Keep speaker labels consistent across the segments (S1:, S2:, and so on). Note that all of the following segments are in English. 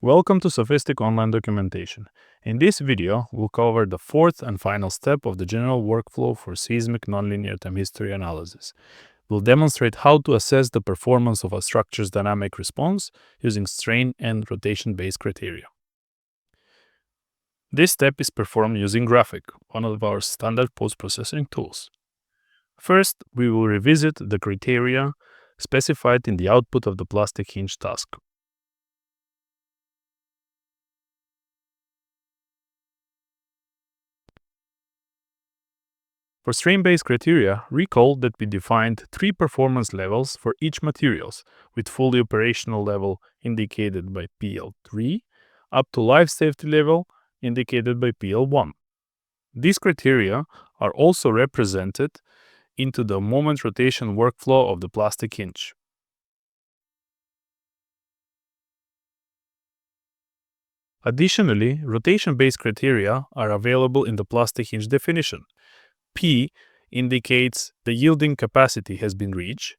S1: Welcome to Sophistic Online Documentation. In this video, we'll cover the fourth and final step of the general workflow for seismic nonlinear time history analysis. We'll demonstrate how to assess the performance of a structure's dynamic response using strain and rotation-based criteria. This step is performed using Graphic, one of our standard post-processing tools. First, we will revisit the criteria specified in the output of the plastic hinge task. For strain-based criteria, recall that we defined three performance levels for each materials, with fully operational level indicated by PL3, up to life safety level indicated by PL1. These criteria are also represented into the moment rotation workflow of the plastic hinge. Additionally, rotation-based criteria are available in the plastic hinge definition. P indicates the yielding capacity has been reached,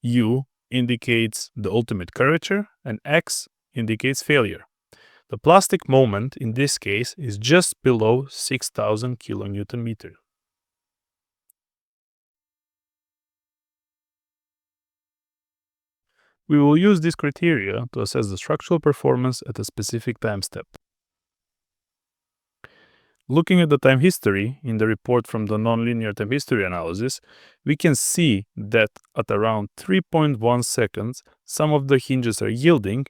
S1: U indicates the ultimate curvature, and X indicates failure. The plastic moment in this case is just below 6,000 kN/m. We will use this criteria to assess the structural performance at a specific time step. Looking at the time history in the report from the nonlinear time history analysis, we can see that at around 3.1 seconds, some of the hinges are yielding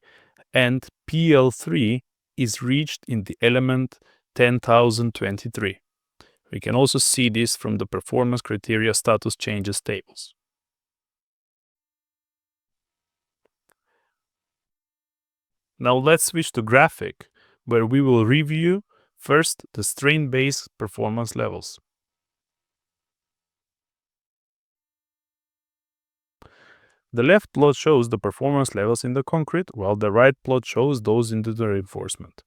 S1: and PL3 is reached in the element 10,023. We can also see this from the performance criteria status changes tables. Now let's switch to Graphic, where we will review first the strain-based performance levels. The left plot shows the performance levels in the concrete, while the right plot shows those into the reinforcement.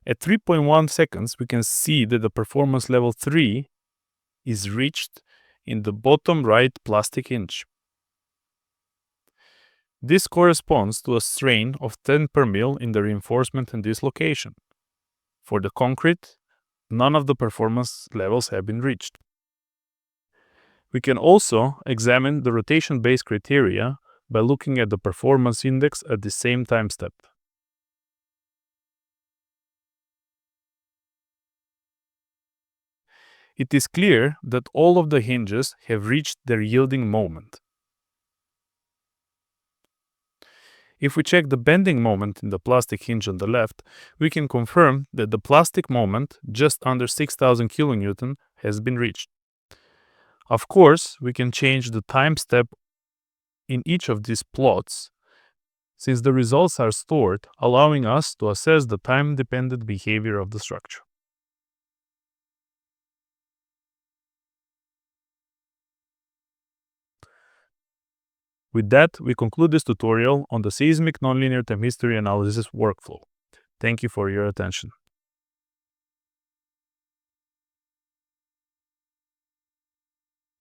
S1: At 3.1 seconds, we can see that the performance level 3 is reached in the bottom right plastic hinge. This corresponds to a strain of 10 per mil in the reinforcement in this location. For the concrete, none of the performance levels have been reached. We can also examine the rotation-based criteria by looking at the performance index at the same time step. It is clear that all of the hinges have reached their yielding moment. If we check the bending moment in the plastic hinge on the left, we can confirm that the plastic moment, just under 6,000 kN, has been reached. Of course, we can change the time step in each of these plots, since the results are stored, allowing us to assess the time-dependent behavior of the structure. With that, we conclude this tutorial on the seismic nonlinear time history analysis workflow. Thank you for your attention.